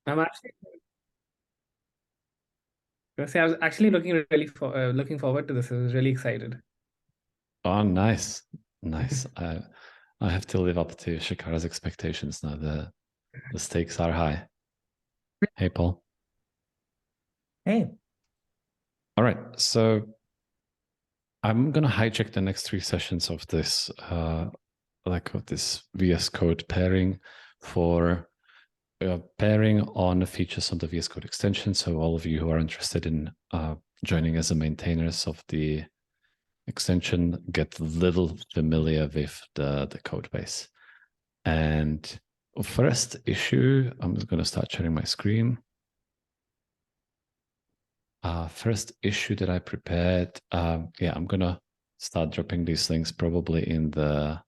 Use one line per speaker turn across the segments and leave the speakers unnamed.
I'm actually, I was actually looking forward to this. I was really excited.
Oh, nice. Nice. I have to live up to Shikara's expectations now. The stakes are high. Hey, Paul.
Hey.
All right. So I'm gonna hijack the next 3 sessions of this of this VS Code pairing for pairing on features on the VS Code extension. So all of you who are interested in joining as a maintainers of the extension get a little familiar with the code base. And first issue, I'm just going to start sharing my screen. First issue that I prepared, yeah, I'm going to start dropping these links probably in the,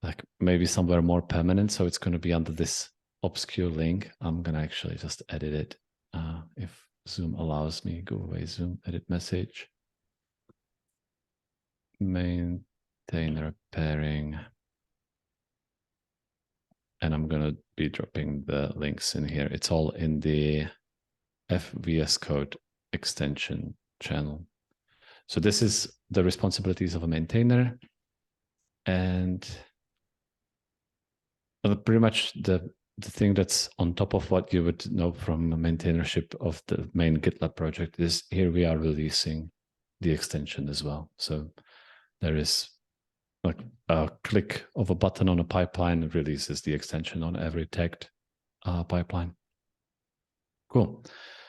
like maybe somewhere more permanent. So it's going to be under this obscure link. I'm going to actually just edit it if Zoom allows me. Go away, Zoom, edit message. Maintainer pairing. And I'm going to be dropping the links in here. It's all in the VS Code extension channel. So this is the responsibilities of a maintainer. And pretty much the thing that's on top of what you would know from maintainership of the main GitLab project is here we are releasing the extension as well. So there is like a click of a button on a pipeline releases the extension on every tagged pipeline. Cool.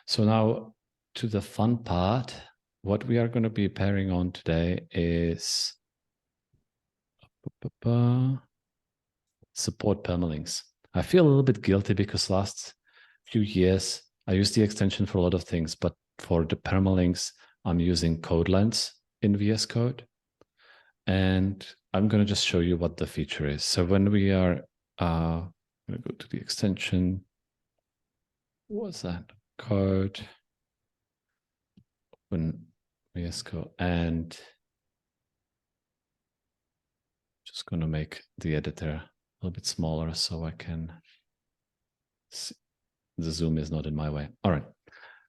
So now to the fun part. What we are going to be pairing on today is support permalinks. I feel a little bit guilty because last few years I used the extension for a lot of things, but for the permalinks, I'm using CodeLens in VS Code. And I'm going to just show you what the feature is. So when we are going to go to the extension, what's that? Code, open VS Code, and just going to make the editor a little bit smaller so I can see. The zoom is not in my way. All right.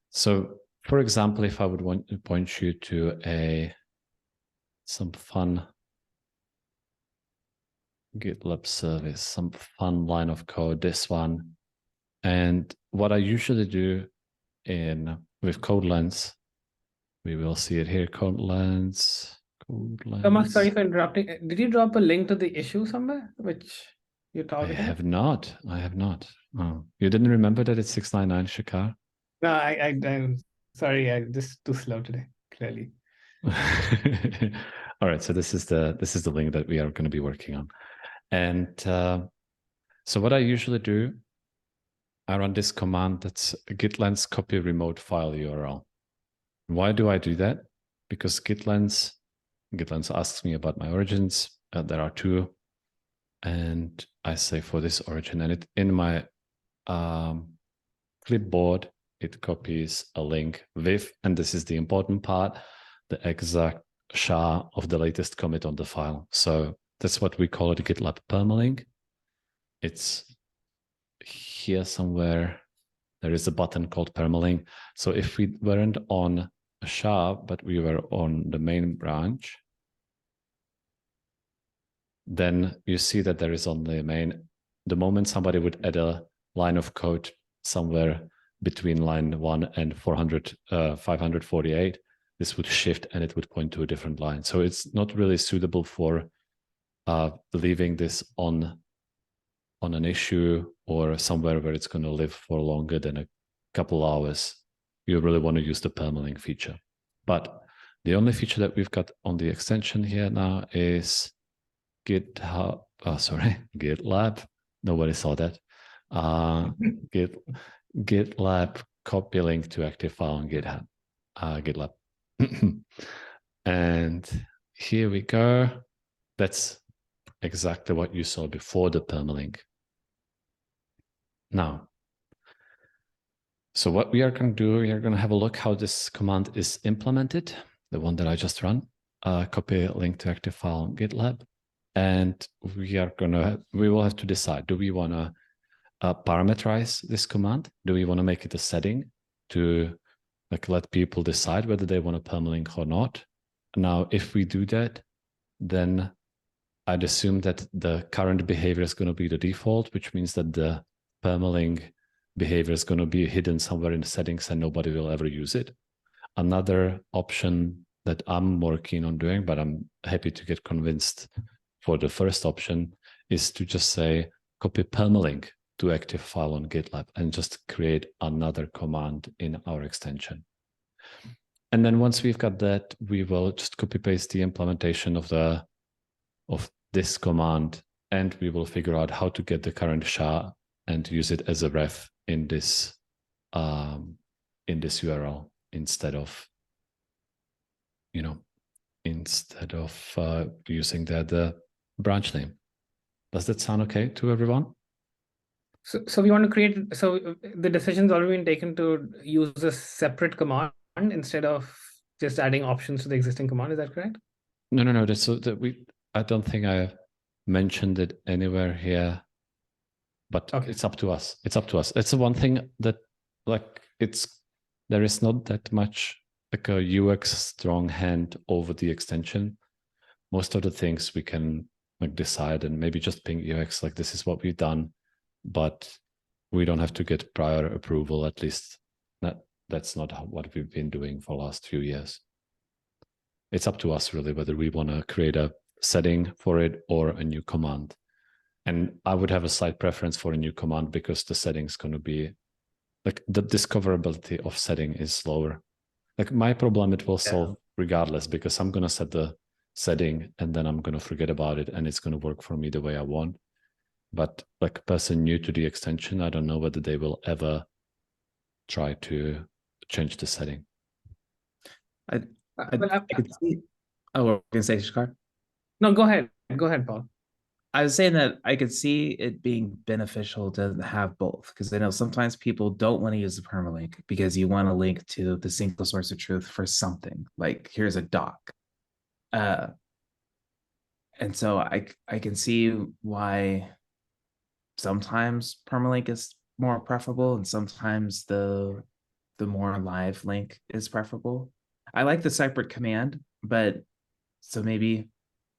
So for example, if I would want to point you to some fun GitLab service, some fun line of code, this one. And what I usually do with CodeLens, we will see it here, CodeLens.
Thomas, sorry for interrupting. Did you drop a link to the issue somewhere, which you're targeting?
I have not. Oh, you didn't remember that it's 699, Shikar?
No, I'm sorry. I'm just too slow today, clearly.
All right. So this is the link that we are going to be working on. And so what I usually do, I run this command that's gitlens copy remote file URL. Why do I do that? Because gitlens asks me about my origins. There are 2. And I say for this origin, and in my clipboard, it copies a link with, and this is the important part, the exact SHA of the latest commit on the file. So that's what we call it, a GitLab permalink. It's here somewhere. There is a button called permalink. So if we weren't on a SHA, but we were on the main branch, then you see that there is on the main, the moment somebody would add a line of code somewhere between line 1 and 548, this would shift and it would point to a different line. So it's not really suitable for leaving this on an issue or somewhere where it's going to live for longer than a couple hours. You really want to use the permalink feature. But the only feature that we've got on the extension here now is GitLab. Nobody saw that. GitLab copy link to active file on GitLab. And here we go. That's exactly what you saw before the permalink. Now, so what we are going to do, we are going to have a look how this command is implemented, the one that I just run, copy link to active file on GitLab. And we will have to decide, do we want to parameterize this command? Do we want to make it a setting to like let people decide whether they want a permalink or not? Now, if we do that, then I'd assume that the current behavior is going to be the default, which means that the permalink behavior is going to be hidden somewhere in the settings and nobody will ever use it. Another option that I'm more keen on doing, but I'm happy to get convinced for the first option, is to just say copy permalink to active file on GitLab and just create another command in our extension. And then once we've got that, we will just copy paste the implementation of this command, and we will figure out how to get the current SHA and use it as a ref in this URL instead of using the branch name. Does that sound okay to everyone?
So we want to create, so the decision's already been taken to use a separate command instead of just adding options to the existing command. Is that correct?
No. I don't think I mentioned it anywhere here, but okay. It's up to us. It's up to us. It's the one thing that there is not that much like a UX strong hand over the extension. Most of the things we can like decide and maybe just ping UX like this is what we've done, but we don't have to get prior approval. At least that's not what we've been doing for the last few years. It's up to us really whether we want to create a setting for it or a new command. And I would have a slight preference for a new command because the setting's going to be like the discoverability of setting is slower. Like my problem, it will solve regardless because I'm going to set the setting and then I'm going to forget about it and it's going to work for me the way I want. But like a person new to the extension, I don't know whether they will ever try to change the setting.
I could see. Oh, we're going to say Shkar?
No, go ahead. Go ahead, Paul.
I was saying that I could see it being beneficial to have both because I know sometimes people don't want to use the permalink because you want to link to the single source of truth for something like here's a doc. And so I can see why sometimes permalink is more preferable and sometimes the more live link is preferable. I like the separate command, but so maybe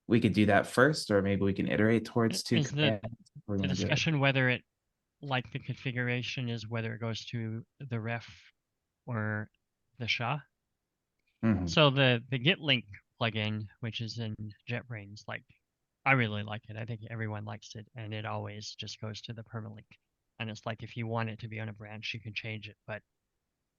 we could do that first, or maybe we can iterate towards two commands.
The discussion whether it, like the configuration, is whether it goes to the ref or the SHA.
Mm-hmm.
So the git link plugin, which is in JetBrains, like I really like it. I think everyone likes it, and it always just goes to the permalink. And it's like if you want it to be on a branch, you can change it. But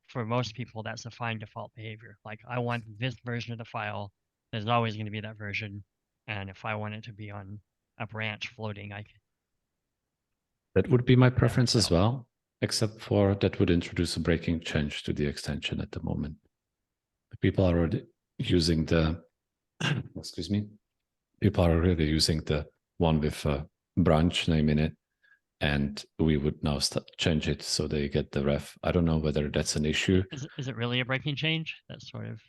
for most people, that's a fine default behavior. Like I want this version of the file. There's always going to be that version. And if I want it to be on a branch floating, I can.
That would be my preference as well, except for that would introduce a breaking change to the extension at the moment. People are already using the, excuse me, people are already using the one with a branch name in it. And we would now change it so they get the ref. I don't know whether that's an issue.
Is it really a breaking change? That's sort of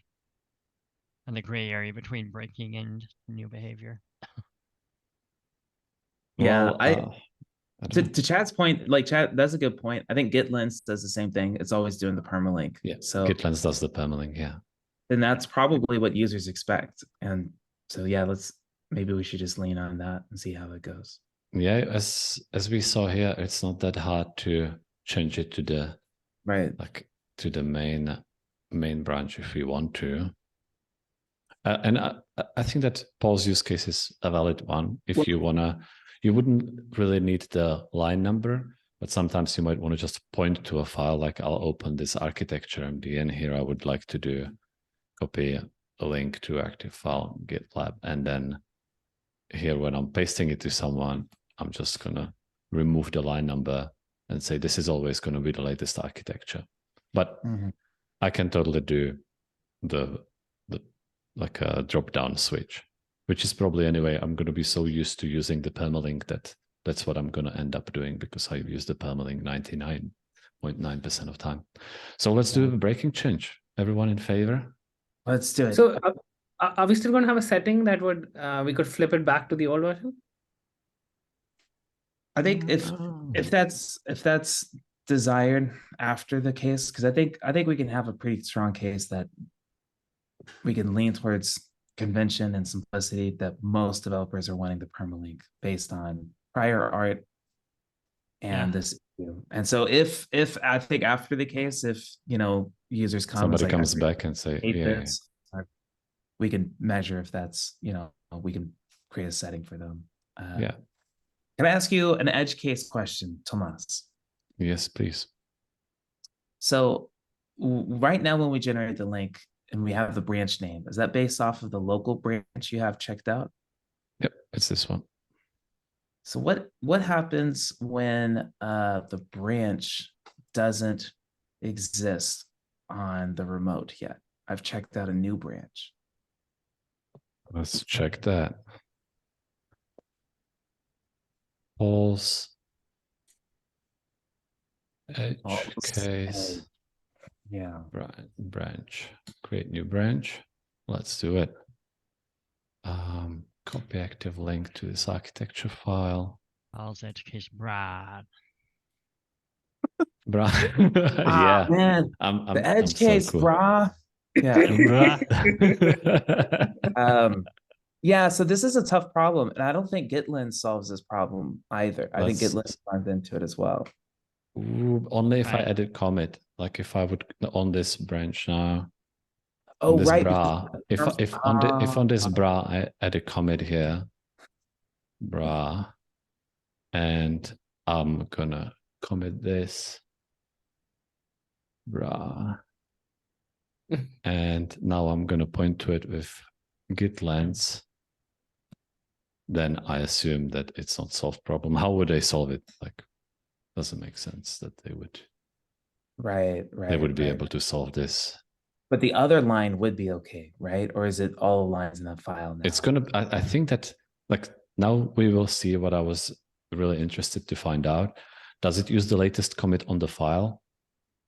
in the gray area between breaking and new behavior.
Yeah,
well,
to Chad's point, like Chad, that's a good point. I think GitLens does the same thing. It's always doing the permalink.
Yeah,
so
GitLens does the permalink, yeah.
And that's probably what users expect. And so yeah, maybe we should just lean on that and see how it goes.
Yeah, as we saw here, it's not that hard to change it to the to the main branch if we want to. And I think that Paul's use case is a valid one. If you wanna, you wouldn't really need the line number, but sometimes you might want to just point to a file. Like I'll open this architecture MD, and here I would like to do copy a link to active file GitLab, and then here when I'm pasting it to someone, I'm just gonna remove the line number and say this is always going to be the latest architecture. But I can totally do the like a drop down switch, which is probably anyway, I'm going to be so used to using the permalink that that's what I'm going to end up doing because I use the permalink 99.9% of time. So let's do a breaking change. Everyone in favor?
Let's do it.
So are we still going to have a setting that would we could flip it back to the old version?
I think if that's desired after the case, because I think we can have a pretty strong case that we can lean towards convention and simplicity, that most developers are wanting the permalink based on prior art and this issue. And so if I think after the case, if users come,
somebody
like,
comes back and say,
hate
yeah,
this, we can measure if that's, we can create a setting for them.
yeah.
Can I ask you an edge case question, Tomas?
Yes, please.
So right now, when we generate the link and we have the branch name, is that based off of the local branch you have checked out?
Yep, it's this one.
So what happens when the branch doesn't exist on the remote yet? I've checked out a new branch.
Let's check that. Pulse edge case.
Yeah.
Branch. Create new branch. Let's do it. Copy active link to this architecture file.
Files edge case Brad.
Brah. Yeah.
Man, the edge case,
so cool.
brah. Yeah.
Brah.
Yeah, so this is a tough problem, and I don't think GitLab solves this problem either. I think GitLab runs into it as well.
Ooh, only if I edit commit, like if I would on this branch now.
Oh,
this
right.
Bra. If on this bra I add a commit here, bra, and I'm gonna commit this bra, and now I'm gonna point to it with git lens. Then I assume that it's not solved problem. How would they solve it? Like, doesn't make sense that they would.
Right.
They would be able to solve this.
But the other line would be okay, right? Or is it all lines in that file now?
It's gonna. I think that, like, now we will see what I was really interested to find out. Does it use the latest commit on the file?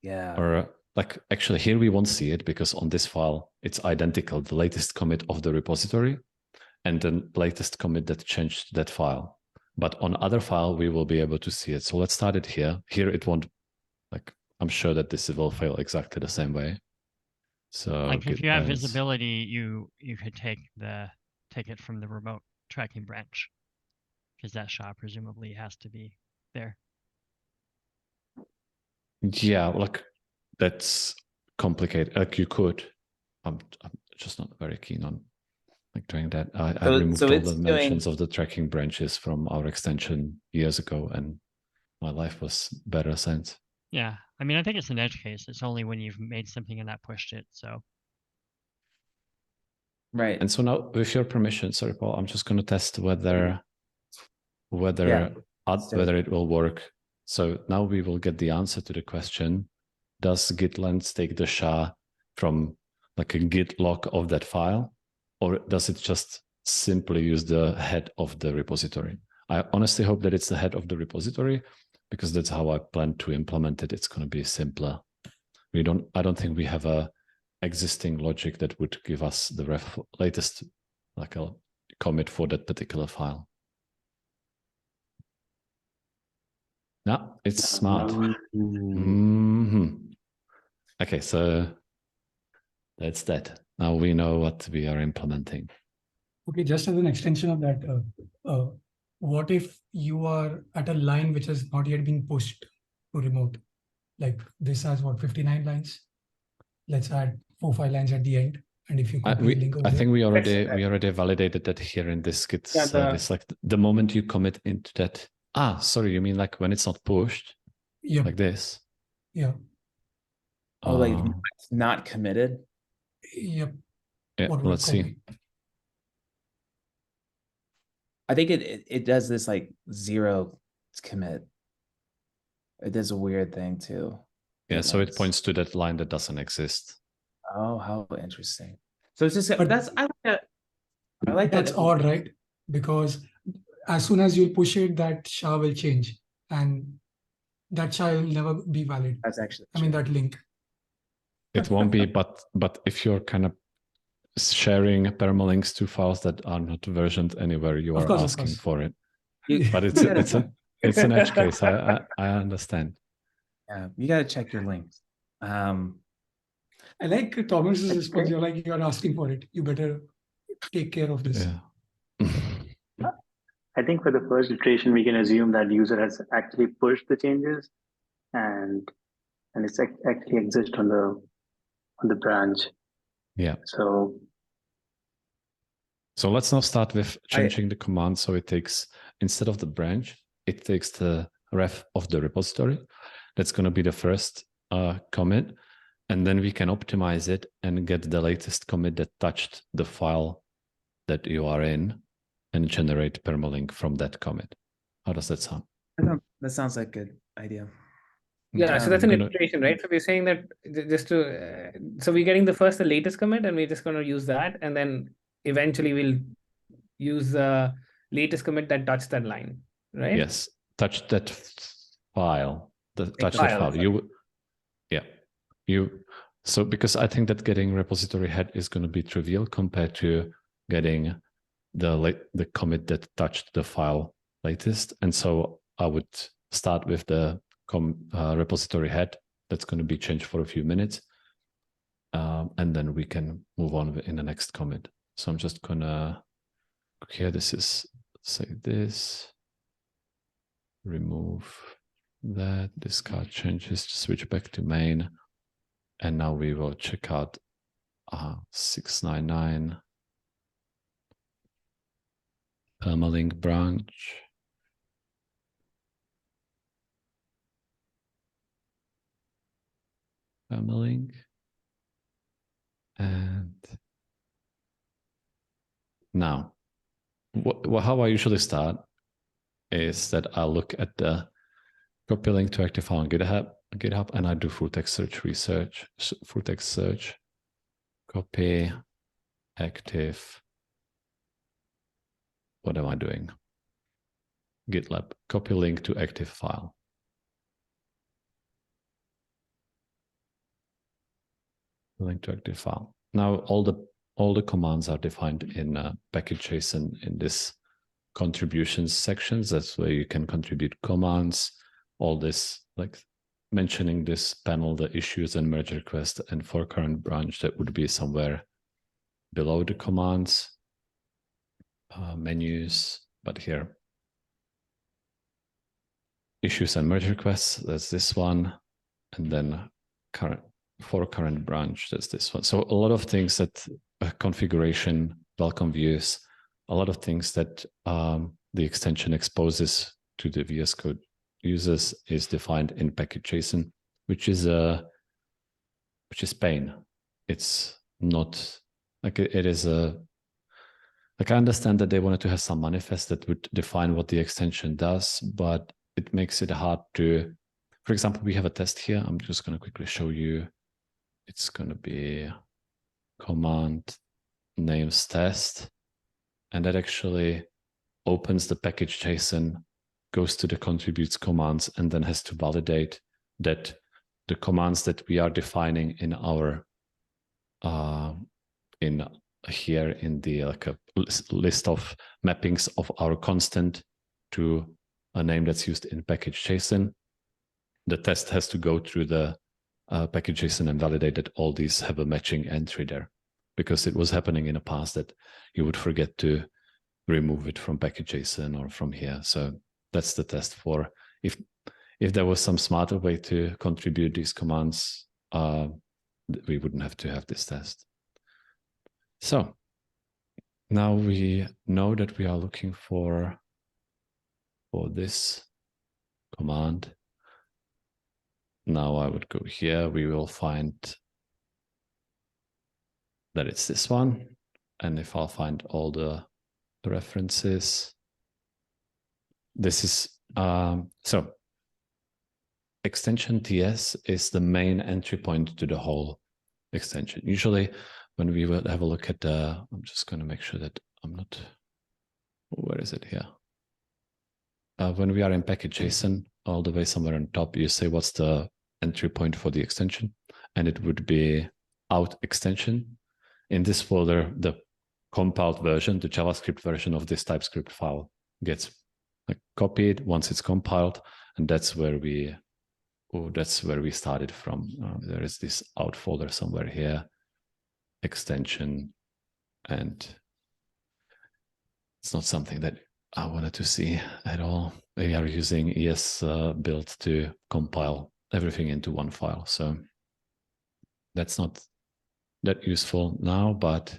Yeah.
Or like, actually here we won't see it because on this file it's identical, the latest commit of the repository and the latest commit that changed that file. But on other file we will be able to see it. So let's start it here. Here it won't, like, I'm sure that this will fail exactly the same way. So
like if you have visibility, you could take it from the remote tracking branch, because that SHA presumably has to be there.
Yeah, like that's complicated. Like you could. I'm just not very keen on like doing that. I removed all the mentions of the tracking branches from our extension years ago, and my life was better since.
Yeah, I mean, I think it's an edge case. It's only when you've made something and not pushed it. So.
Right.
And so now, with your permission, sorry, Paul, I'm just going to test whether it will work. So now we will get the answer to the question: does git lens take the SHA from like a git log of that file, or does it just simply use the head of the repository? I honestly hope that it's the head of the repository, because that's how I plan to implement it. It's going to be simpler. I don't think we have a existing logic that would give us the latest like a commit for that particular file. No, it's smart. Okay, so that's that. Now we know what we are implementing.
Okay, just as an extension of that, what if you are at a line which has not yet been pushed to remote? Like this has what, 59 lines? Let's add 4-5 lines at the end. And if you copy the link over
I think we already validated that here in this Git service. Like the moment you commit into that. Ah, sorry, you mean like when it's not pushed?
Yeah.
Like this?
Yeah.
Oh, like it's not committed?
Yep.
Yeah, let's see.
I think it does this like zero commit. It does a weird thing too.
Yeah, so it points to that line that doesn't exist.
Oh, how interesting. So it's just, but I like that. I like that.
That's odd, right? Because as soon as you push it, that SHA will change, and that SHA will never be valid.
That's actually
true. I mean, that link.
It won't be, but if you're kind of sharing permalinks to files that are not versioned anywhere, you are asking for it. But it's It's an edge case. I understand.
Yeah, you got to check your links.
I like Thomas's response. You're like, you're asking for it. You better take care of this.
Yeah.
I think for the first iteration, we can assume that user has actually pushed the changes and it's actually exist on the branch.
Yeah.
So
let's now start with changing the command. So it takes, instead of the branch, it takes the ref of the repository. That's going to be the first commit. And then we can optimize it and get the latest commit that touched the file that you are in and generate permalink from that commit. How does that sound?
That sounds like a good idea.
Yeah, so that's an iteration, right? So we're saying that just to, so we're getting the latest commit, and we're just going to use that, and then eventually we'll use the latest commit that touched that line, right?
Yes, touch that file. Touch
file,
that file.
sorry.
So because I think that getting repository head is going to be trivial compared to getting the commit that touched the file latest, and so I would start with the repository head that's going to be changed for a few minutes, and then we can move on in the next commit. So I'm just gonna here. This is say this. Remove that. Discard changes. Switch back to main, and now we will check out 699 permalink branch. Permalink. And now, how I usually start is that I look at the copy link to active file on GitHub, and I do full text search, copy, active. What am I doing? GitLab, copy link to active file. Link to active file. Now all the commands are defined in package.json in this contributions sections. That's where you can contribute commands. All this, like mentioning this panel, the issues and merge request, and for current branch, that would be somewhere below the commands, menus. But here, issues and merge requests. That's this one, and then for current branch, that's this one. So a lot of things that configuration, welcome views, a lot of things that the extension exposes to the VS Code users is defined in package.json, which is pain. It's not like it is a, like I understand that they wanted to have some manifest that would define what the extension does, but it makes it hard to, for example, we have a test here. I'm just going to quickly show you. It's going to be command names test, and that actually opens the package.json, goes to the contributes commands, and then has to validate that the commands that we are defining in our in the like a list of mappings of our constant to a name that's used in package.json. The test has to go through the package.json and validate that all these have a matching entry there, because it was happening in the past that you would forget to remove it from package.json or from here. So that's the test for if there was some smarter way to contribute these commands, we wouldn't have to have this test. So now we know that we are looking for this command. Now I would go here. We will find that it's this one. And if I'll find all the references, this is, so extension TS is the main entry point to the whole extension. Usually when we will have a look at the, I'm just going to make sure that I'm not, where is it here? When we are in package.json, all the way somewhere on top, you say what's the entry point for the extension, and it would be out extension. In this folder, the compiled version, the JavaScript version of this TypeScript file gets like copy it once it's compiled, and that's where we started from. There is this out folder somewhere here, extension, and it's not something that I wanted to see at all. We are using ES build to compile everything into one file. So that's not that useful now, but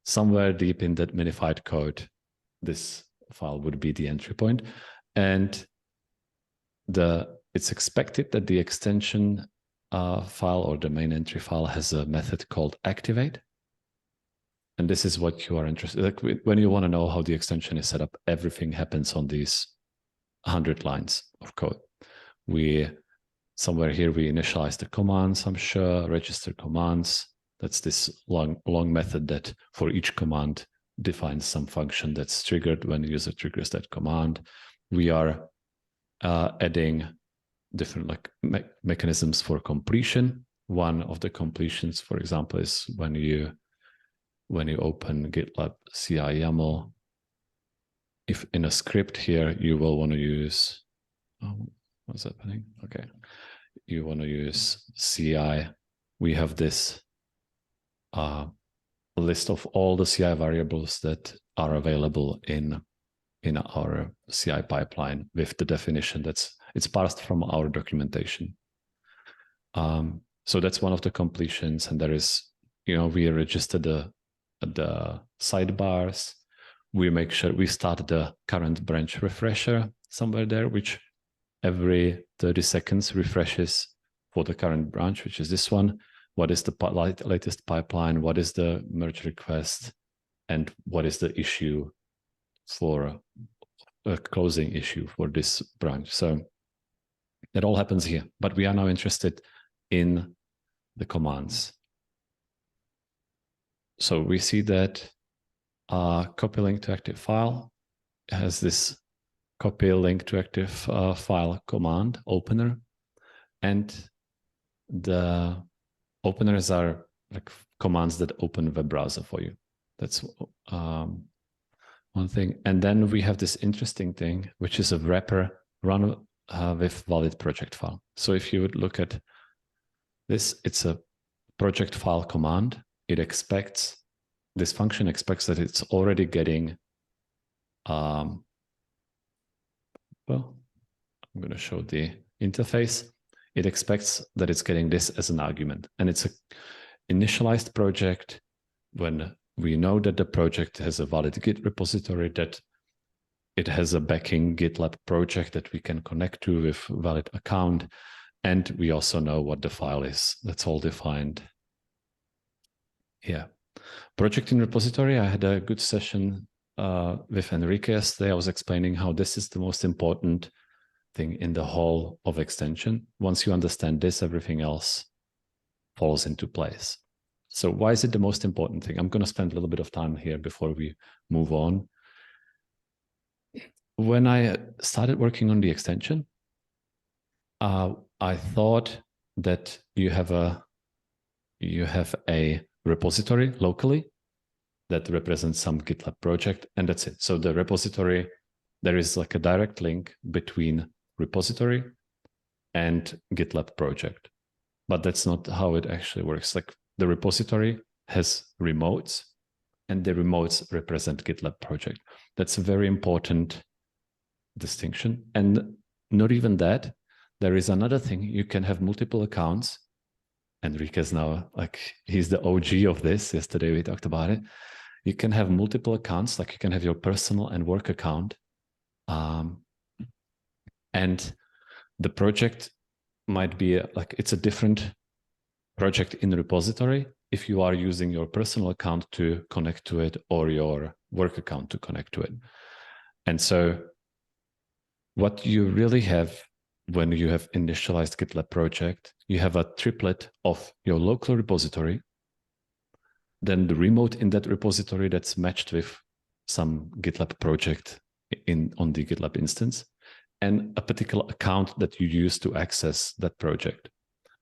somewhere deep in that minified code, this file would be the entry point. And it's expected that the extension file or the main entry file has a method called activate. And this is what you are interested in. Like when you want to know how the extension is set up, everything happens on these 100 lines of code. Somewhere here, we initialize the commands, I'm sure, register commands. That's this long method that for each command defines some function that's triggered when the user triggers that command. We are adding different mechanisms for completion. One of the completions, for example, is when you open GitLab CI YAML. If in a script here, you will want to use, what's happening? Okay. You want to use CI. We have this list of all the CI variables that are available in our CI pipeline with the definition it's parsed from our documentation. So that's one of the completions, and there is, we register the sidebars. We make sure we start the current branch refresher somewhere there, which every 30 seconds refreshes for the current branch, which is this one. What is the latest pipeline? What is the merge request? And what is the issue for a closing issue for this branch? So that all happens here, but we are now interested in the commands. So we see that copy link to active file has this copy link to active file command opener, and the openers are like commands that open web browser for you. That's one thing. And then we have this interesting thing, which is a wrapper run with valid project file. So if you would look at this, it's a project file command. This function expects that it's already getting, well, I'm going to show the interface. It expects that it's getting this as an argument, and it's an initialized project. When we know that the project has a valid Git repository, that it has a backing GitLab project that we can connect to with valid account, and we also know what the file is. That's all defined here. Project in repository, I had a good session with Enrique yesterday. I was explaining how this is the most important thing in the whole of extension. Once you understand this, everything else falls into place. So why is it the most important thing? I'm going to spend a little bit of time here before we move on. When I started working on the extension, I thought that you have a repository locally that represents some GitLab project, and that's it. So the repository, there is like a direct link between repository and GitLab project, but that's not how it actually works. Like the repository has remotes, and the remotes represent GitLab project. That's a very important distinction. And not even that, there is another thing. You can have multiple accounts. Enrique's now, like, he's the OG of this. Yesterday we talked about it. You can have multiple accounts, like you can have your personal and work account. And the project might be like, it's a different project in the repository if you are using your personal account to connect to it or your work account to connect to it. And so what you really have when you have initialized GitLab project, you have a triplet of your local repository, then the remote in that repository that's matched with some GitLab project on the GitLab instance, and a particular account that you use to access that project.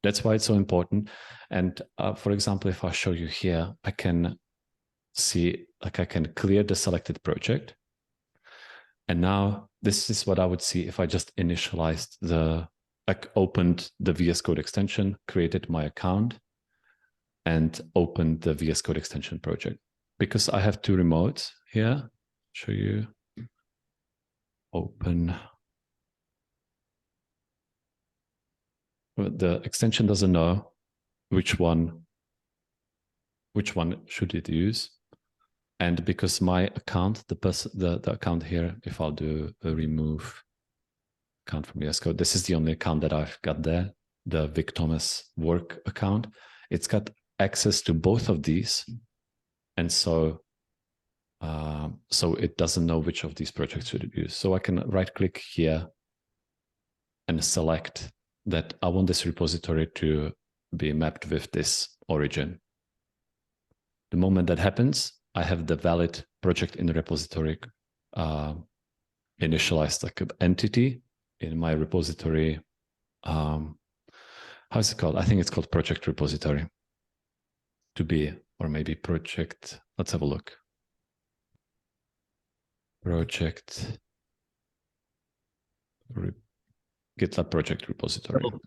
That's why it's so important. And for example, if I show you here, I can see, like I can clear the selected project. And now this is what I would see if I just initialized opened the VS Code extension, created my account, and opened the VS Code extension project. Because I have two remotes here, show you. Open. The extension doesn't know which one should it use. And because my account, the account here, if I'll do a remove account from VS Code, this is the only account that I've got there, the Vic Thomas work account. It's got access to both of these. And so it doesn't know which of these projects should it use. So I can right click here and select that I want this repository to be mapped with this origin. The moment that happens, I have the valid project in the repository initialized like an entity in my repository. How's it called? I think it's called project repository to be, or maybe project. Let's have a look. Project GitLab project repository.
So,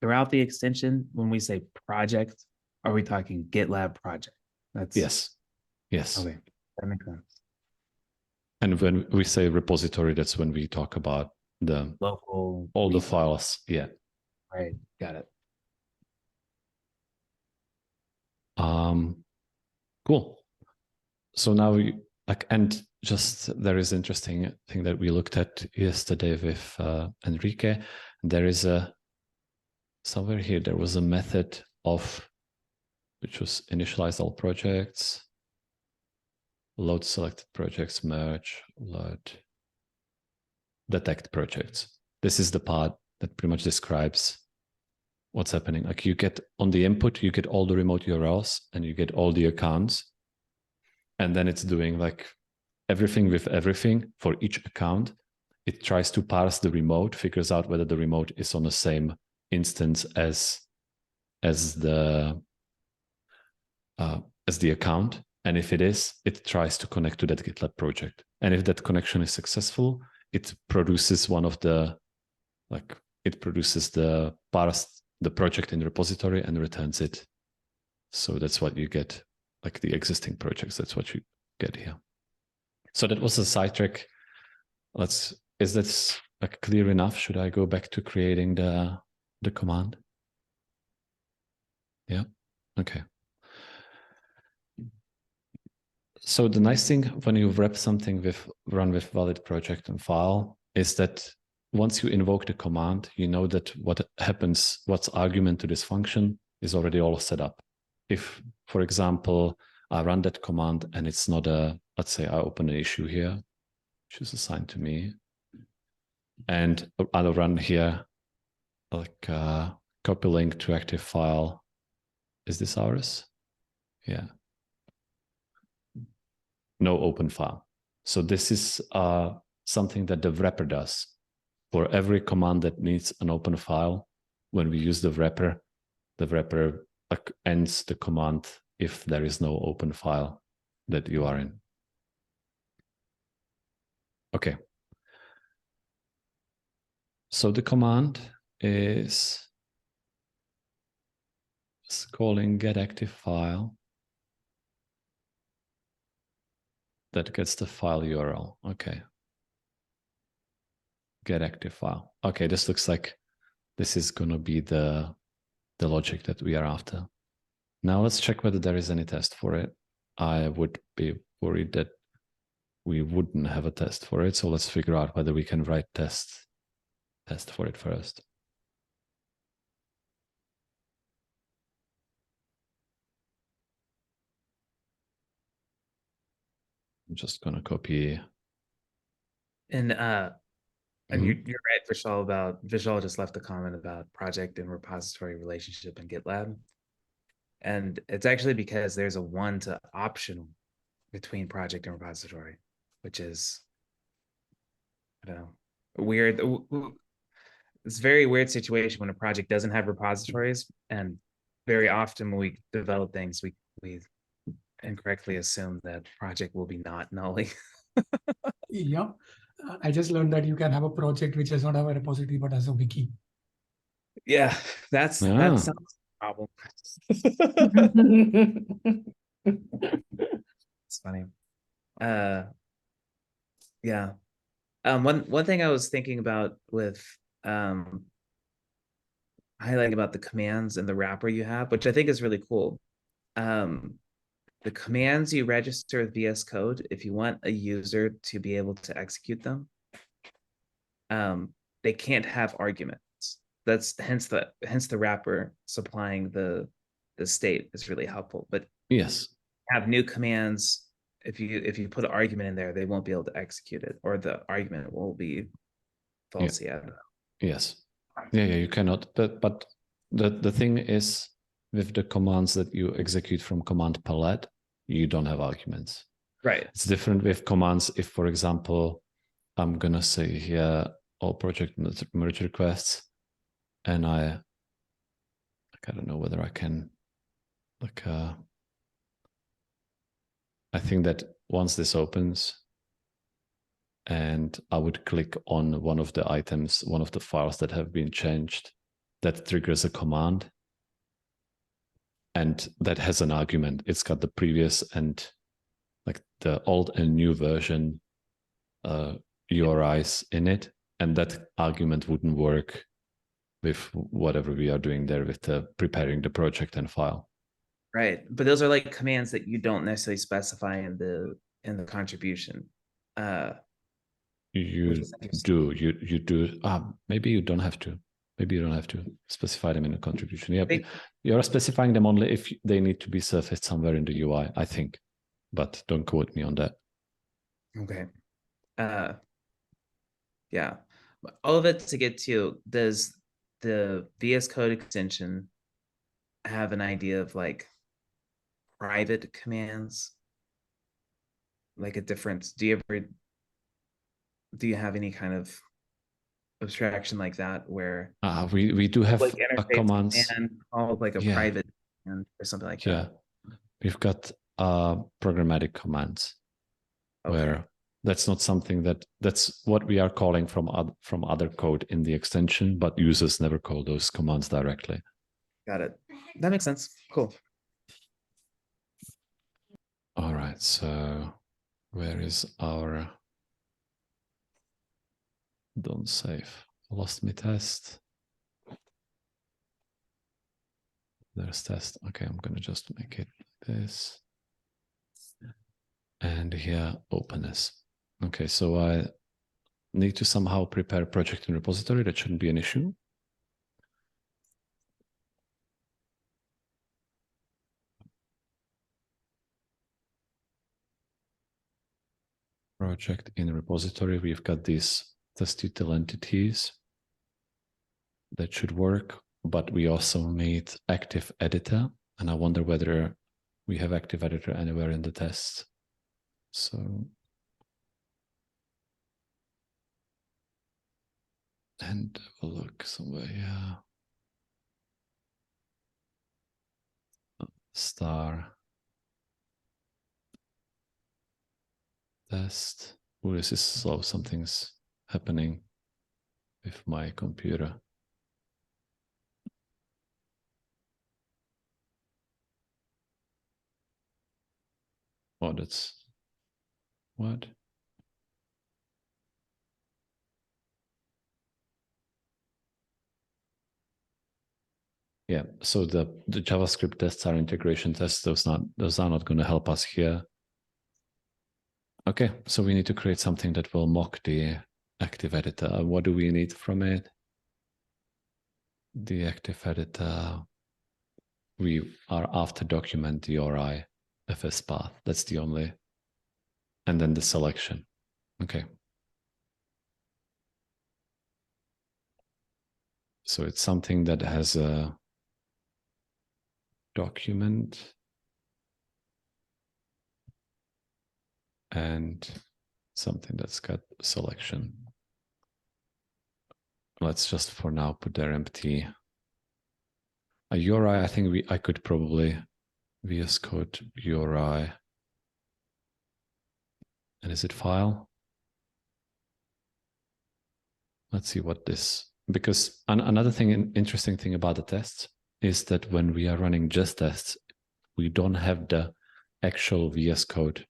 throughout the extension, when we say project, are we talking GitLab project? That's
yes.
Okay, that makes sense.
And when we say repository, that's when we talk about the
Local
all the files. Yeah.
Right. Got it.
Cool. So now we and just there is interesting thing that we looked at yesterday with Enrique. There is somewhere here there was a method of which was initialize all projects, load selected projects, merge, load, detect projects. This is the part that pretty much describes what's happening. Like you get on the input, you get all the remote URLs and you get all the accounts. And then it's doing like everything with everything for each account. It tries to parse the remote, figures out whether the remote is on the same instance as the account. And if it is, it tries to connect to that GitLab project. And if that connection is successful, it produces one of the, like, it produces the parsed, the project in the repository and returns it. So that's what you get, like the existing projects. That's what you get here. So that was a sidetrack. Is that like clear enough? Should I go back to creating the command? Yeah. Okay. So the nice thing when you wrap something with run with valid project and file is that once you invoke the command, you know that what happens, what's argument to this function is already all set up. If, for example, I run that command and it's not let's say I open an issue here, which is assigned to me, and I'll run here like copy link to active file. Is this ours? Yeah. No open file. So this is something that the wrapper does. For every command that needs an open file, when we use the wrapper ends the command if there is no open file that you are in. Okay. So the command is calling getActiveFile. That gets the file URL. Okay. getActiveFile. Okay, this looks like this is going to be the logic that we are after. Now let's check whether there is any test for it. I would be worried that we wouldn't have a test for it. So let's figure out whether we can write test for it first. I'm just going to copy.
And you're right, Vishal just left a comment about project and repository relationship in GitLab. And it's actually because there's a 1 to optional between project and repository, which is, I don't know, weird. It's a very weird situation when a project doesn't have repositories. And very often when we develop things, we incorrectly assume that project will be not nully.
Yeah. I just learned that you can have a project which does not have a repository but has a wiki.
Yeah, that sounds a problem. It's funny. Yeah. One thing I was thinking about with highlighting about the commands and the wrapper you have, which I think is really cool. The commands you register with VS Code, if you want a user to be able to execute them, they can't have arguments. That's hence the wrapper supplying the state is really helpful. But
yes,
have new commands. If you put an argument in there, they won't be able to execute it, or the argument will be false. Yeah.
Yes. Yeah, you cannot. But the thing is, with the commands that you execute from command palette, you don't have arguments.
Right.
It's different with commands. If, for example, I'm gonna say here all project merge requests, and I don't know whether I can I think that once this opens and I would click on one of the items, one of the files that have been changed, that triggers a command. And that has an argument. It's got the previous and like the old and new version URIs in it. And that argument wouldn't work with whatever we are doing there with the preparing the project and file.
Right. But those are like commands that you don't necessarily specify in the contribution.
You do. Maybe you don't have to. Maybe you don't have to specify them in a contribution. Yeah, you're specifying them only if they need to be surfaced somewhere in the UI, I think. But don't quote me on that.
Okay. Yeah. All of it to get to, does the VS Code extension have an idea of like private commands? Like a difference? Do you have any kind of abstraction like that where
we do have
like
a commands
called like a private command or something like that?
We've got programmatic commands where that's not something that's what we are calling from other code in the extension, but users never call those commands directly.
Got it. That makes sense. Cool.
All right, so where is our don't save? Lost me test. There's test. Okay, I'm gonna just make it like this. And here openness. Okay, so I need to somehow prepare a project in repository. That shouldn't be an issue. Project in repository. We've got these test util entities. That should work, but we also need active editor. And I wonder whether we have active editor anywhere in the test. So, and we'll look somewhere here. Star test. Oh, this is slow. Something's happening with my computer. Oh, that's what? Yeah, so the JavaScript tests are integration tests. Those are not going to help us here. Okay, so we need to create something that will mock the active editor. What do we need from it? The active editor. We are after document URI FS path. That's the only. And then the selection. Okay. So it's something that has a document and something that's got selection. Let's just for now put there empty. A URI, I think I could probably VS Code URI. And is it file? let's see what this, because another thing, interesting thing about the tests is that when we are running just tests, we don't have the actual VS Code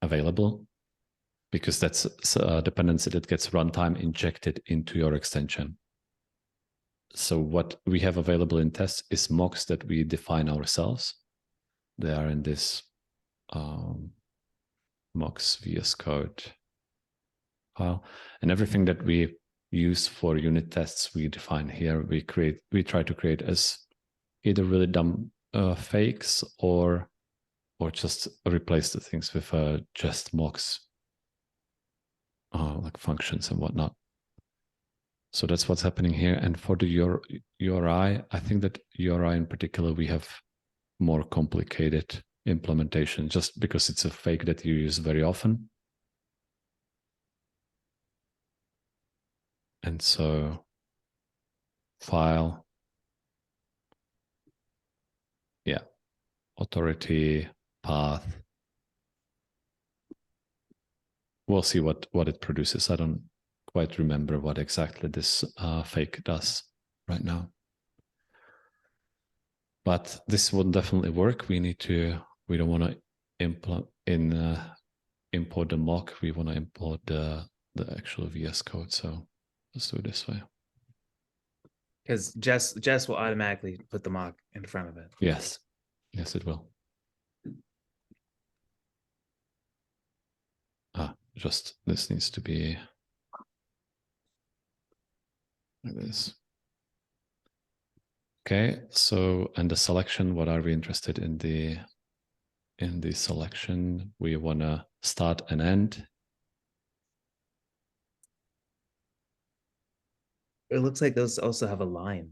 available, because that's a dependency that gets runtime injected into your extension. So what we have available in tests is mocks that we define ourselves. They are in this mocks VS Code file, and everything that we use for unit tests we define here. We try to create as either really dumb fakes or just replace the things with just mocks, like functions and whatnot. So that's what's happening here. And for the URI, I think that URI in particular, we have more complicated implementation just because it's a fake that you use very often. And so file, yeah, authority, path. We'll see what it produces. I don't quite remember what exactly this fake does right now. But this would definitely work. We don't want to import the mock. We want to import the actual VS Code. So let's do it this way.
Because Jess will automatically put the mock in front of it.
Yes, it will. Just this needs to be like this. Okay, so, and the selection, what are we interested in the selection? We want to start and end.
It looks like those also have a line.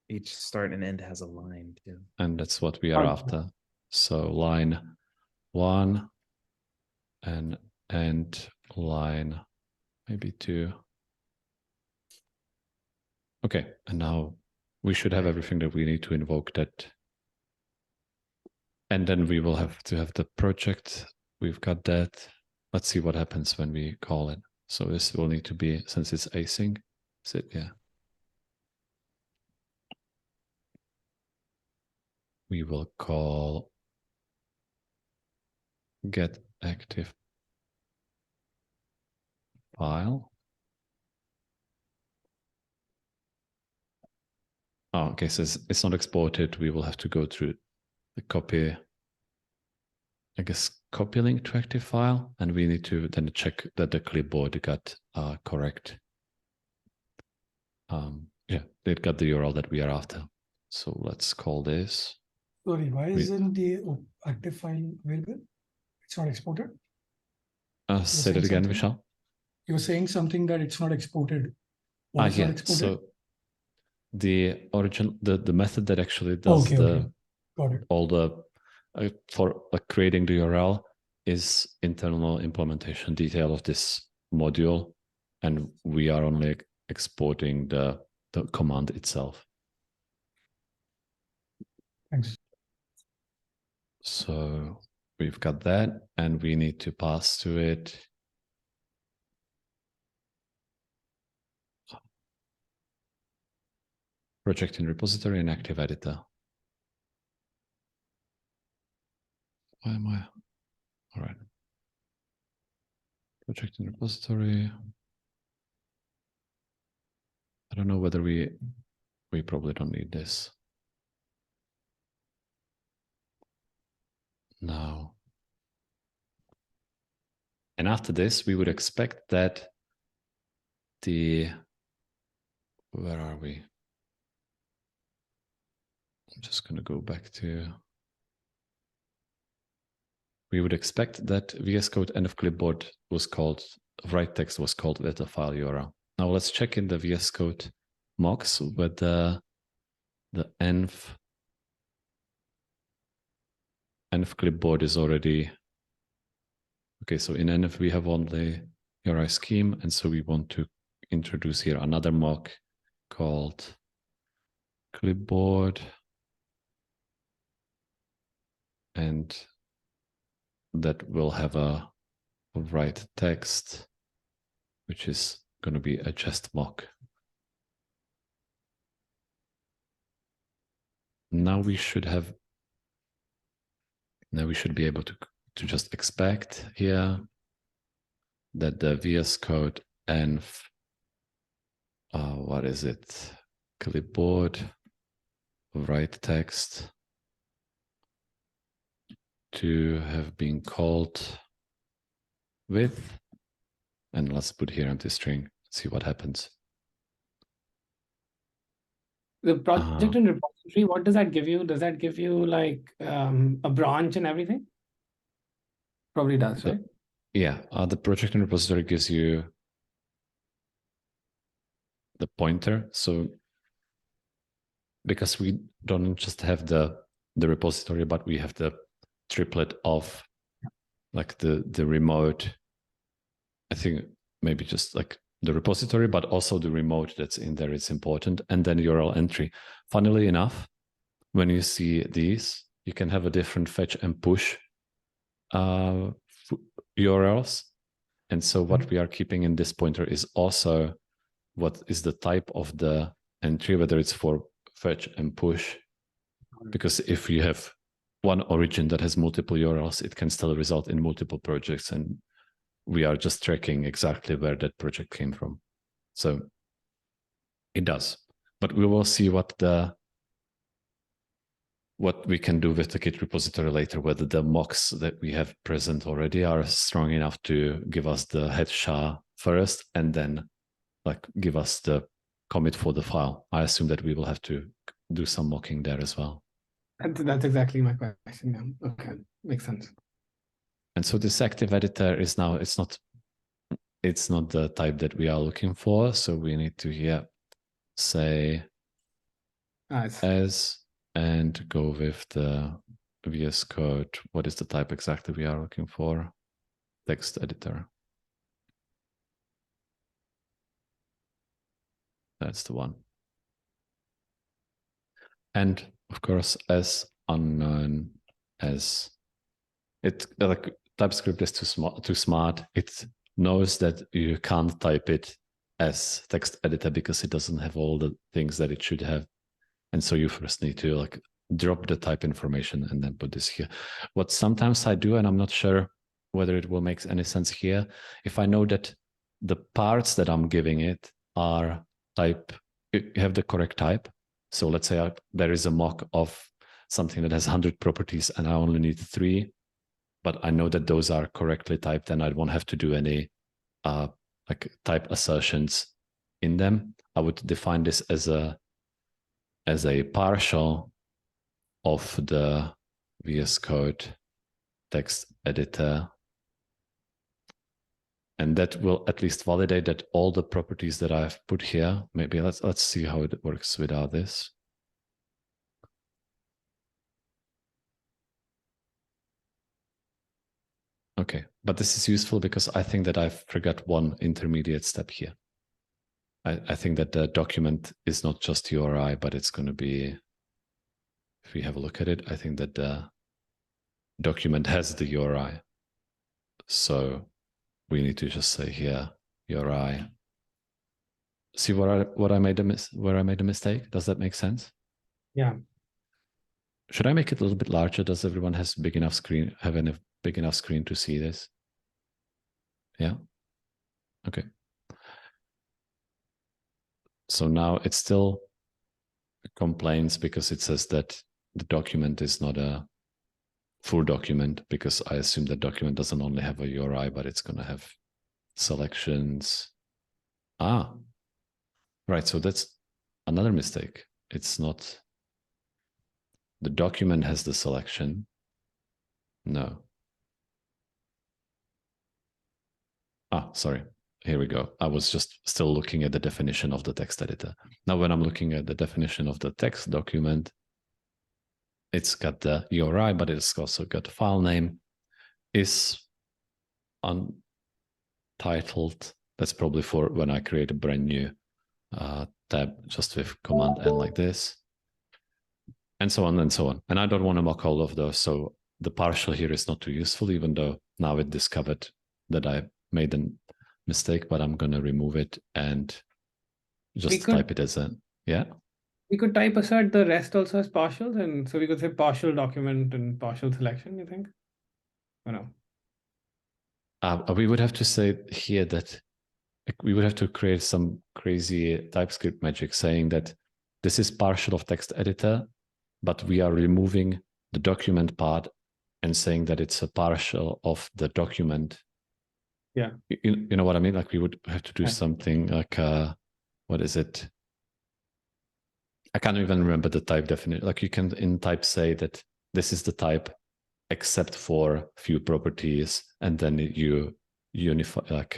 Each start and end has a line too.
And that's what we are after. So line 1 and end line maybe 2. Okay, and now we should have everything that we need to invoke that. And then we will have to have the project. We've got that. Let's see what happens when we call it. So this will need to be, since it's async, is it? Yeah. We will call get active file. Oh, okay, so it's not exported. We will have to go through the copy, I guess, copy link to active file, and we need to then check that the clipboard got correct. Yeah, it got the URL that we are after. So let's call this.
Sorry, why isn't the active file available? It's not exported.
Say that again, Vishal.
You're saying something that it's not exported. Why it's not exported?
So the origin, the method that actually does
Got it.
all the for creating the URL is internal implementation detail of this module, and we are only exporting the command itself.
Thanks.
So we've got that, and we need to pass to it project in repository and active editor. Why am I? All right. Project in repository. I don't know whether we probably don't need this. No. And after this, we would expect that where are we? I'm just going to go back to, we would expect that VS Code env clipboard was called, write text was called data file URL. Now let's check in the VS Code mocks with the env clipboard is already, okay, so in env we have only URI scheme, and so we want to introduce here another mock called clipboard, and that will have a write text which is going to be a just mock. Now we should be able to just expect here that the VS Code env, what is it? Clipboard, write text to have been called with, and let's put here empty string, see what happens.
The project and repository, what does that give you? Does that give you like a branch and everything? Probably does, right?
Yeah, the project and repository gives you the pointer. So because we don't just have the repository, but we have the triplet of like the remote, I think maybe just like the repository, but also the remote that's in there, it's important. And then URL entry. Funnily enough, when you see these, you can have a different fetch and push URLs. And so what we are keeping in this pointer is also what is the type of the entry, whether it's for fetch and push. Because if you have one origin that has multiple URLs, it can still result in multiple projects. And we are just tracking exactly where that project came from. So it does. But we will see what we can do with the Git repository later, whether the mocks that we have present already are strong enough to give us the head SHA first and then like give us the commit for the file. I assume that we will have to do some mocking there as well.
That's exactly my question. Yeah. Okay, makes sense.
And so this active editor is now, it's not the type that we are looking for. So we need to here say as and go with the VS Code. What is the type exactly we are looking for? Text editor. That's the one. And of course, as unknown as it, like TypeScript is too smart. It knows that you can't type it as text editor because it doesn't have all the things that it should have. And so you first need to like drop the type information and then put this here. What sometimes I do, and I'm not sure whether it will make any sense here, if I know that the parts that I'm giving it are have the correct type. So let's say there is a mock of something that has 100 properties and I only need 3, but I know that those are correctly typed and I won't have to do any like type assertions in them. I would define this as a partial of the VS Code text editor. And that will at least validate that all the properties that I've put here, maybe let's see how it works without this. Okay, but this is useful because I think that I forgot one intermediate step here. I think that the document is not just URI, but it's going to be, if we have a look at it, I think that the document has the URI. So we need to just say here, URI. See where I made a mistake? Does that make sense?
Yeah.
Should I make it a little bit larger? Does everyone have a big enough screen to see this? Yeah. Okay. So now it still complains because it says that the document is not a full document, because I assume that document doesn't only have a URI, but it's going to have selections. Right. So that's another mistake. It's not, the document has the selection. No. Sorry. Here we go. I was just still looking at the definition of the text editor. Now, when I'm looking at the definition of the text document, it's got the URI, but it's also got the file name, is untitled. That's probably for when I create a brand new tab just with Command N like this, and so on and so on. And I don't want to mock all of those. So the partial here is not too useful, even though now it discovered that I made mistake, but I'm going to remove it and just type it as a, yeah.
We could type assert the rest also as partials, and so we could say partial document and partial selection, you think? Or no?
We would have to say here that we would have to create some crazy TypeScript magic saying that this is partial of text editor, but we are removing the document part and saying that it's a partial of the document.
Yeah.
You know what I mean? Like we would have to do something like, what is it? I can't even remember the type definition. Like you can in type say that this is the type except for few properties, and then you unify, like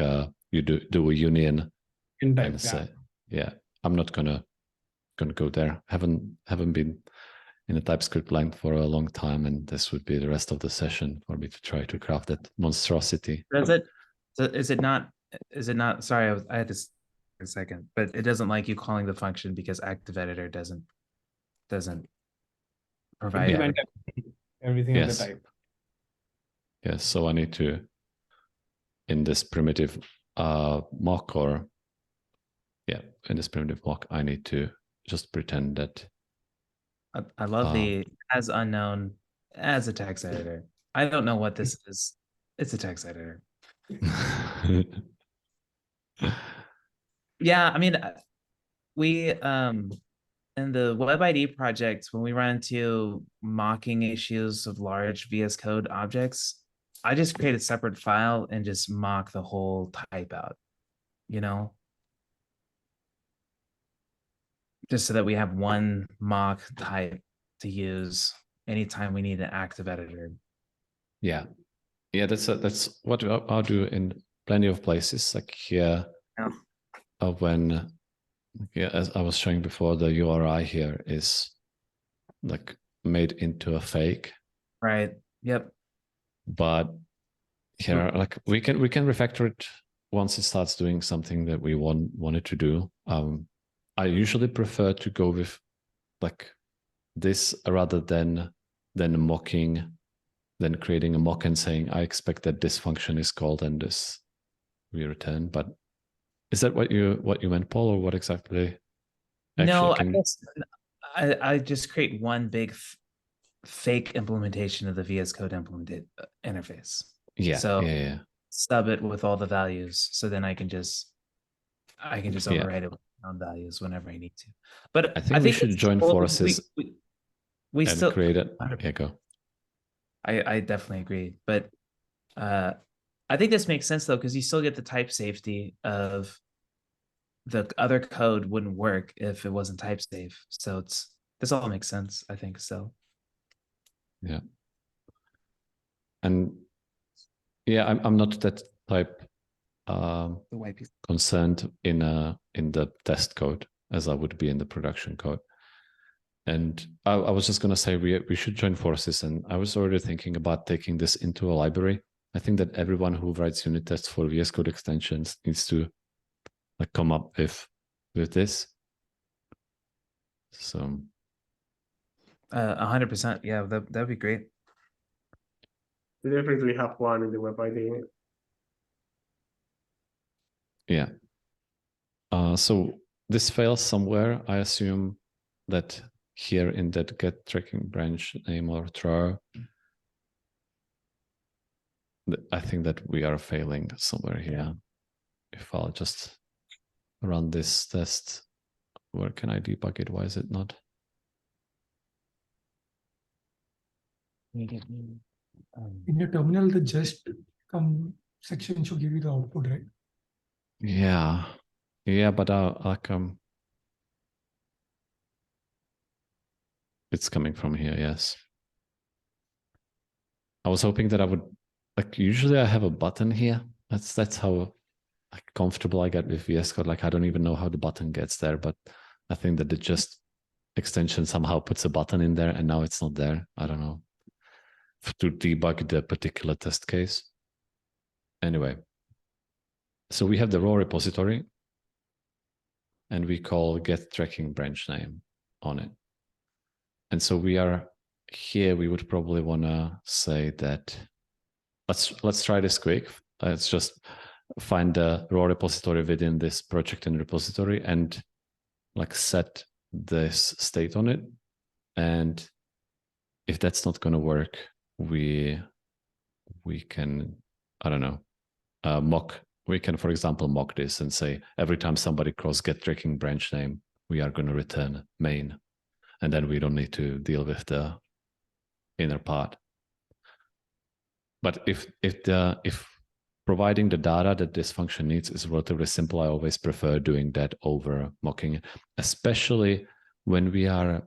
you do a union
In type,
and say, yeah, I'm not gonna go there. Haven't been in a TypeScript line for a long time, and this would be the rest of the session for me to try to craft that monstrosity.
Is it not, sorry, I had to a second, but it doesn't like you calling the function because active editor doesn't provide
everything of the type.
Yes, so I need to, in this primitive mock, or in this primitive mock, I need to just pretend that
I love the as unknown as a text editor. I don't know what this is. It's a text editor. Yeah, I mean, we in the WebID project, when we run into mocking issues of large VS Code objects, I just create a separate file and just mock the whole type out, you know? Just so that we have one mock type to use anytime we need an active editor.
Yeah, that's what I'll do in plenty of places. Like here, when as I was showing before, the URI here is like made into a fake.
Right. Yep.
But here, like we can refactor it once it starts doing something that we want it to do. I usually prefer to go with like this rather than mocking, than creating a mock and saying I expect that this function is called and this we return. But is that what you meant, Paul, or what exactly?
No, I guess I just create one big fake implementation of the VS Code implemented interface.
Yeah.
So
yeah.
Stub it with all the values, so then I can just overwrite it with values whenever I need to. But
I think we should join forces.
We still
create it. Yeah, go.
I definitely agree, but I think this makes sense though, because you still get the type safety of the other code wouldn't work if it wasn't type safe. So this all makes sense, I think so.
Yeah. And yeah, I'm not that type concerned in the test code as I would be in the production code. And I was just going to say we should join forces, and I was already thinking about taking this into a library. I think that everyone who writes unit tests for VS Code extensions needs to like come up with this. So
100%, yeah, that'd be great.
We definitely have one in the WebID.
Yeah. So this fails somewhere. I assume that here in that get tracking branch name or throw, I think that we are failing somewhere here. If I'll just run this test, where can I debug it? Why is it not?
In your terminal, the just come section should give you the output, right?
Yeah, but it's coming from here. Yes, I was hoping that I would like. Usually, I have a button here. That's how comfortable I get with VS Code. Like I don't even know how the button gets there, but I think that the just extension somehow puts a button in there, and now it's not there. I don't know, to debug the particular test case. Anyway, so we have the raw repository, and we call get tracking branch name on it. And so we are here. We would probably want to say that let's try this quick. It's just find the raw repository within this project in repository and like set this state on it. And if that's not going to work, we can, I don't know, we can, for example, mock this and say, every time somebody calls get tracking branch name, we are going to return main. And then we don't need to deal with the inner part. But if providing the data that this function needs is relatively simple, I always prefer doing that over mocking it, especially when we are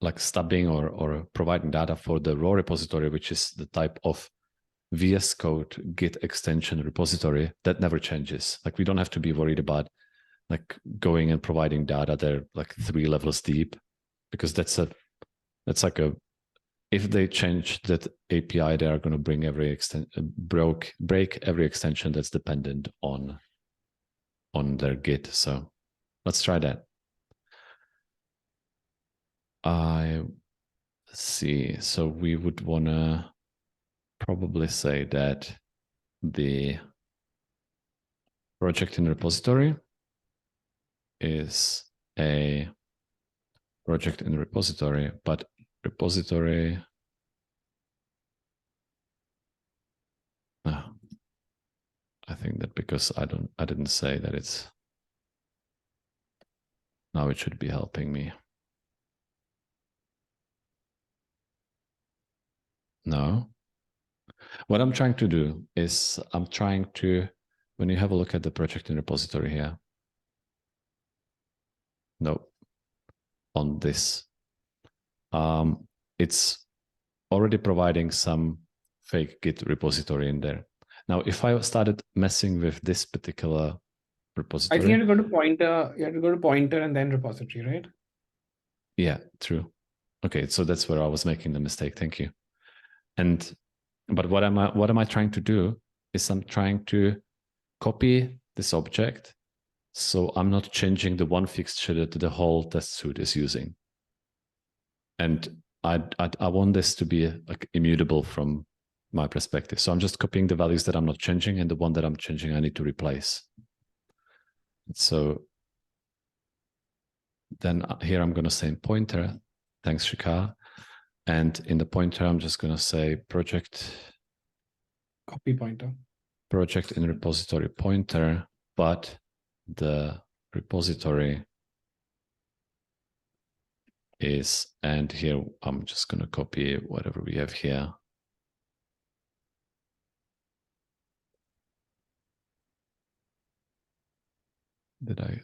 like stubbing or providing data for the raw repository, which is the type of VS Code Git extension repository that never changes. Like we don't have to be worried about like going and providing data there like 3 levels deep, because that's like a, if they change that API, they are going to bring break every extension that's dependent on their Git. So let's try that. Let's see. So we would want to probably say that the project in repository is a project in repository, but repository. I think that because I didn't say that it's, now it should be helping me. No. What I'm trying to do is I'm trying to, when you have a look at the project in repository here, no, on this, it's already providing some fake Git repository in there. Now, if I started messing with this particular repository,
I think you have to go to pointer. You have to go to pointer and then repository, right?
Yeah, true. Okay, so that's where I was making the mistake. Thank you. But what am I trying to do is I'm trying to copy this object, so I'm not changing the one fixture that the whole test suite is using. And I want this to be like immutable from my perspective. So I'm just copying the values that I'm not changing, and the one that I'm changing I need to replace. So then here I'm going to say pointer. Thanks, Shikha. And in the pointer, I'm just going to say project.
Copy pointer.
Project in repository pointer, but the repository is, and here I'm just going to copy whatever we have here. Did I?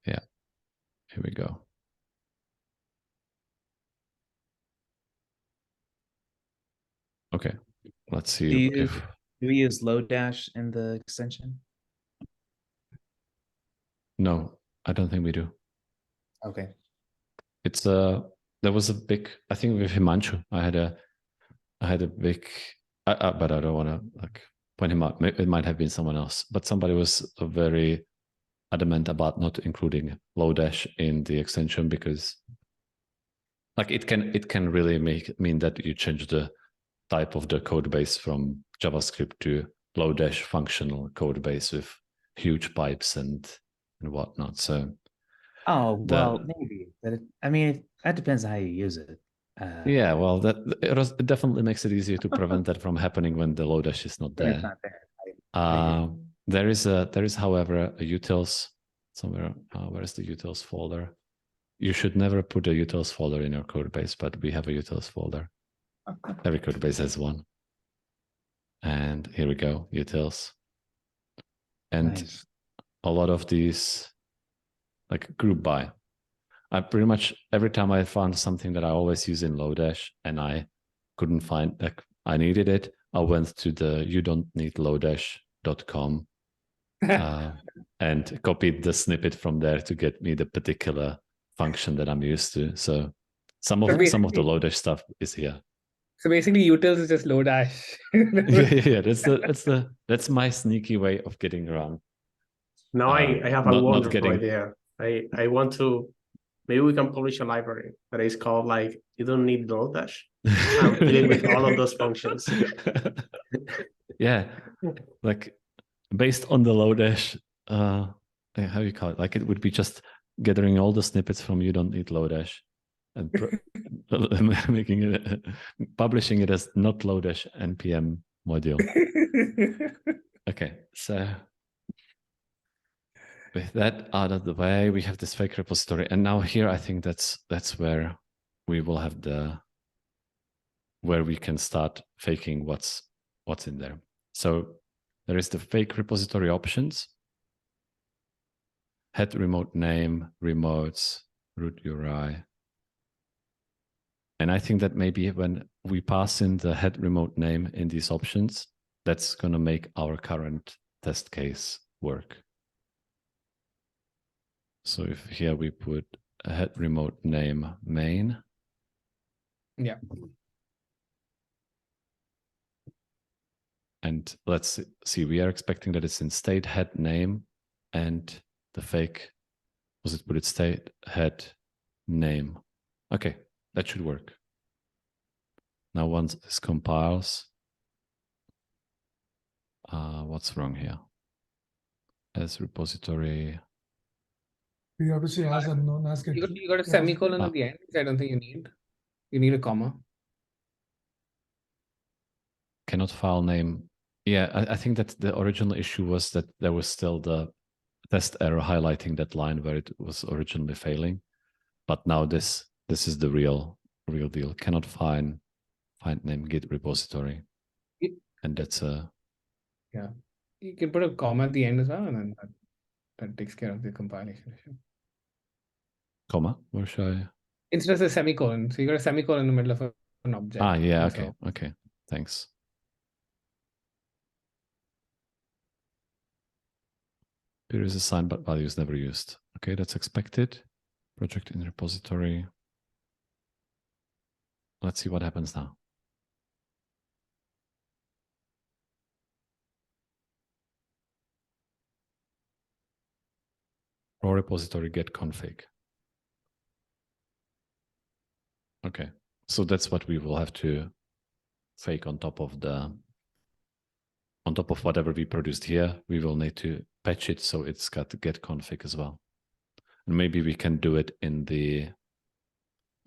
Yeah, here we go. Okay, let's see
do
if
we use Lodash in the extension?
No, I don't think we do.
Okay.
It's there was a big, I think with Himanshu, I had a big, but I don't want to like point him out. It might have been someone else, but somebody was very adamant about not including Lodash in the extension because like it can really mean that you change the type of the code base from JavaScript to Lodash functional code base with huge pipes and whatnot. So
oh well, maybe. But that depends on how you use it.
Yeah, well, it definitely makes it easier to prevent that from happening when the Lodash is not there.
It's not there.
There is, however, a utils somewhere. Where is the utils folder? You should never put a utils folder in your code base, but we have a utils folder. Every code base has one. And here we go, utils. And nice. A lot of these, like group by. I pretty much, every time I found something that I always use in Lodash and I couldn't find, like I needed it, I went to the youdontneedlodash.com and copied the snippet from there to get me the particular function that I'm used to. So some of the Lodash stuff is here.
So basically utils is just Lodash.
Yeah, that's my sneaky way of getting around.
Now I have a wonderful idea. I want to maybe we can publish a library that is called like, you don't need Lodash. I'm dealing with all of those functions.
Yeah, like based on the Lodash, how do you call it? Like it would be just gathering all the snippets from you don't need Lodash and making it, publishing it as not Lodash npm module. Okay, so with that out of the way, we have this fake repository, and now here I think that's where we will have where we can start faking what's in there. So there is the fake repository options, head remote name, remotes, root URI. And I think that maybe when we pass in the head remote name in these options, that's going to make our current test case work. So if here we put a head remote name main.
Yeah.
And let's see, we are expecting that it's in state head name and the fake, was it put it state head name? Okay, that should work. Now once this compiles, what's wrong here? As repository.
We have to say as unknown as get.
You got a semicolon at the end, which I don't think you need. You need a comma.
Cannot file name. Yeah, I think that the original issue was that there was still the test error highlighting that line where it was originally failing. But now this is the real deal. Cannot find name git repository. And that's a...
Yeah. You can put a comma at the end as well, and then that takes care of the compilation issue.
Comma? Where should I?
Instead of the semicolon. So you got a semicolon in the middle of an object.
Ah, yeah,
And
okay, okay. Thanks. Here is assigned, but value is never used. Okay, that's expected. Project in repository. Let's see what happens now. Raw repository get config. Okay, so that's what we will have to fake on top of whatever we produced here. We will need to patch it so it's got to get config as well. And maybe we can do it in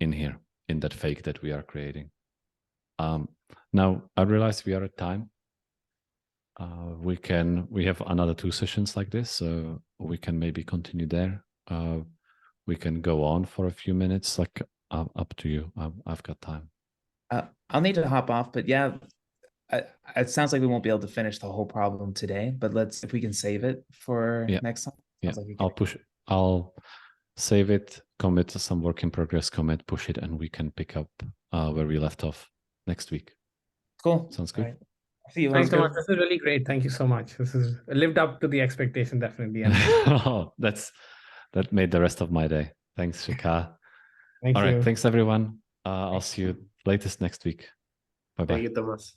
here, in that fake that we are creating. Now I realize we are at time. We have another 2 sessions like this, so we can maybe continue there. We can go on for a few minutes, like up to you. I've got time.
I'll need to hop off, but yeah, it sounds like we won't be able to finish the whole problem today, but if we can save it for next time.
Yeah,
Like
I'll save it, commit some work in progress, commit, push it, and we can pick up where we left off next week.
Cool.
Sounds good.
Right. See you.
Thanks so much. This is really great. Thank you so much. This is lived up to the expectation, definitely.
Oh, that made the rest of my day. Thanks, Shikha.
Thank you.
All right, thanks everyone. I'll see you latest next week. Bye-bye.
Thank you, Thomas.